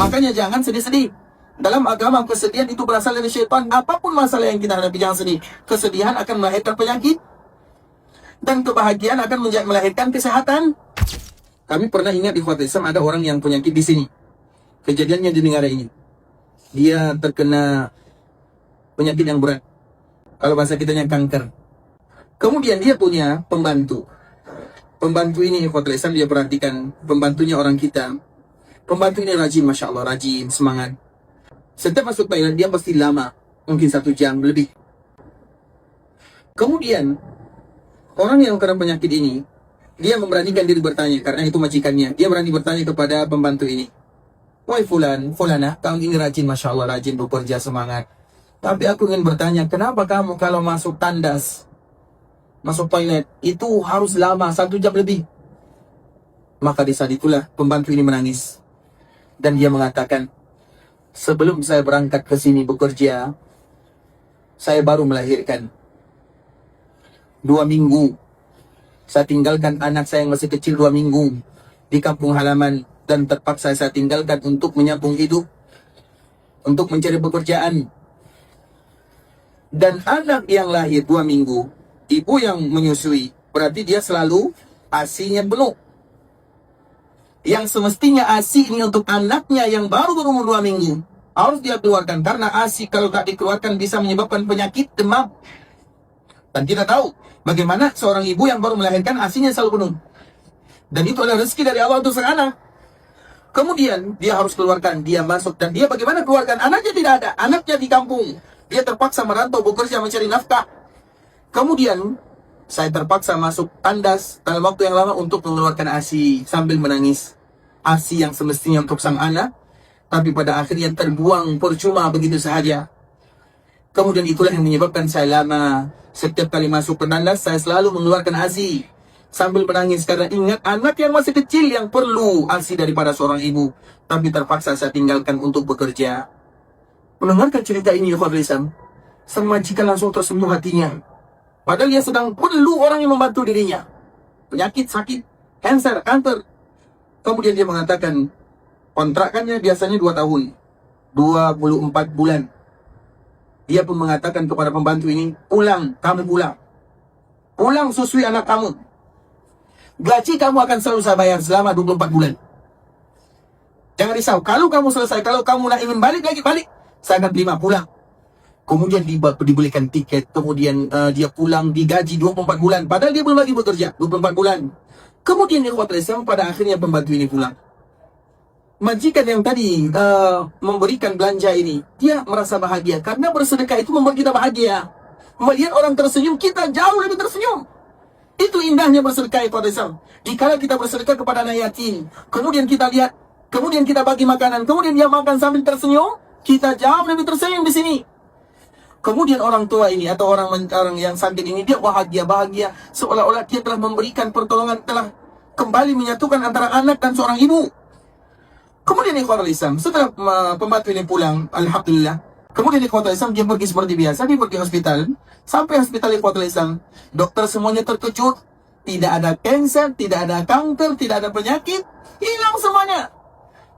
Makanya jangan sedih-sedih. Dalam agama kesedihan itu berasal dari syaitan. Apapun masalah yang kita hadapi jangan sedih. Kesedihan akan melahirkan penyakit. Dan kebahagiaan akan melahirkan kesehatan. Kami pernah ingat di Ikhwatul Islam ada orang yang penyakit di sini. Kejadiannya di negara ini. Dia terkena penyakit yang berat. Kalau bahasa kitanya kanker. Kemudian dia punya pembantu. Pembantu ini Ikhwatul Islam dia perhatikan. Pembantunya orang kita. Pembantu ini rajin, Masya Allah, rajin, semangat. Setiap masuk toilet dia pasti lama. Mungkin 1 jam lebih. Kemudian orang yang kena penyakit ini, dia memberanikan diri bertanya, karena itu majikannya. Dia berani bertanya kepada pembantu ini. Wahai Fulana, kamu ini rajin, Masya Allah, rajin bekerja, semangat. Tapi aku ingin bertanya, kenapa kamu kalau masuk tandas, masuk toilet, itu harus lama, 1 jam lebih? Maka di saat itulah pembantu ini menangis. Dan dia mengatakan, sebelum saya berangkat ke sini bekerja, saya baru melahirkan. 2 minggu. Saya tinggalkan anak saya yang masih kecil 2 minggu di kampung halaman. Dan terpaksa saya tinggalkan untuk menyambung hidup, untuk mencari pekerjaan. Dan anak yang lahir 2 minggu, ibu yang menyusui, berarti dia selalu ASI-nya penuh. Yang semestinya ASI ini untuk anaknya yang baru berumur 2 minggu, harus dia keluarkan. Karena ASI kalau tak dikeluarkan bisa menyebabkan penyakit demam. Dan kita tahu bagaimana seorang ibu yang baru melahirkan ASI-nya selalu penuh. Dan itu adalah rezeki dari Allah untuk sang anak. Kemudian dia harus keluarkan, dia masuk. Dan dia bagaimana keluarkan? Anaknya tidak ada, anaknya di kampung. Dia terpaksa merantau bekerja mencari nafkah. Kemudian saya terpaksa masuk tandas dalam waktu yang lama untuk mengeluarkan ASI sambil menangis. ASI yang semestinya untuk sang anak, tapi pada akhirnya terbuang percuma begitu saja. Kemudian itulah yang menyebabkan saya lama. Setiap kali masuk ke tandas, saya selalu mengeluarkan ASI sambil menangis karena ingat anak yang masih kecil yang perlu ASI daripada seorang ibu. Tapi terpaksa saya tinggalkan untuk bekerja. Mendengarkan cerita ini, Ikhwatul, sang majikan langsung tersentuh hatinya. Padahal dia sedang perlu orang yang membantu dirinya. Penyakit, sakit, kanker, kanker. Kemudian dia mengatakan, kontrakannya biasanya 2 tahun. 24 bulan. Dia pun mengatakan kepada pembantu ini, pulang, kamu pulang. Pulang susui anak kamu. Gaji kamu akan selalu saya bayar selama 24 bulan. Jangan risau, kalau kamu selesai, kalau kamu nak ingin balik lagi, balik. Saya akan terima pulang. Kemudian dibelikan tiket, kemudian dia pulang, digaji 24 bulan. Padahal dia belum lagi bekerja, 24 bulan. Kemudian Ikhwatul, pada akhirnya pembantu ini pulang. Majikan yang tadi memberikan belanja ini, dia merasa bahagia. Karena bersedekah itu membuat kita bahagia. Melihat orang tersenyum, kita jauh lebih tersenyum. Itu indahnya bersedekah, Ikhwatul. Dikala kita bersedekah kepada anak yatim, kemudian kita lihat, kemudian kita bagi makanan, kemudian dia makan sambil tersenyum, kita jauh lebih tersenyum di sini. Kemudian orang tua ini atau orang yang sakit ini, dia bahagia, seolah-olah dia telah memberikan pertolongan, telah kembali menyatukan antara anak dan seorang ibu. Kemudian Ikhwatul Islam, setelah pembantu ini pulang, alhamdulillah. Kemudian Ikhwatul Islam, dia pergi seperti biasa, dia pergi hospital. Sampai hospital Ikhwatul Islam, dokter semuanya terkejut. Tidak ada kanker, tidak ada kanker, tidak ada penyakit, hilang semuanya.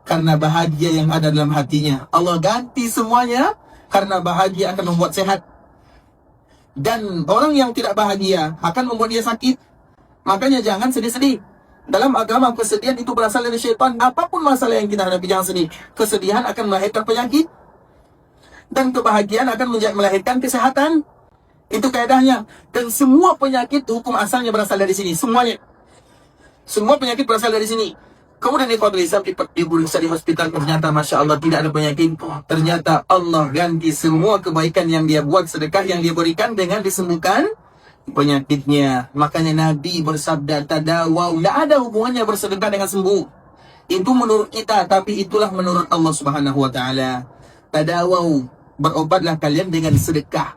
Karena bahagia yang ada dalam hatinya. Allah ganti semuanya, karena bahagia akan membuat sehat. Dan orang yang tidak bahagia akan membuat dia sakit. Makanya jangan sedih-sedih. Dalam agama kesedihan itu berasal dari syaitan. Apapun masalah yang kita hadapi jangan sedih. Kesedihan akan melahirkan penyakit. Dan kebahagiaan akan melahirkan kesehatan. Itu kaedahnya. Dan semua penyakit hukum asalnya berasal dari sini. Semuanya. Semua penyakit berasal dari sini. Kemudian Ikhwatul Islam diperiksa di hospital. Ternyata Masya Allah tidak ada penyakit. Ternyata Allah ganti semua kebaikan yang dia buat, sedekah yang dia berikan dengan disembuhkan penyakitnya. Makanya Nabi bersabda, tadawaw. Tidak ada hubungannya bersedekah dengan sembuh. Itu menurut kita, tapi itulah menurut Allah Subhanahu wa ta'ala. Tadawaw. Berobatlah kalian dengan sedekah.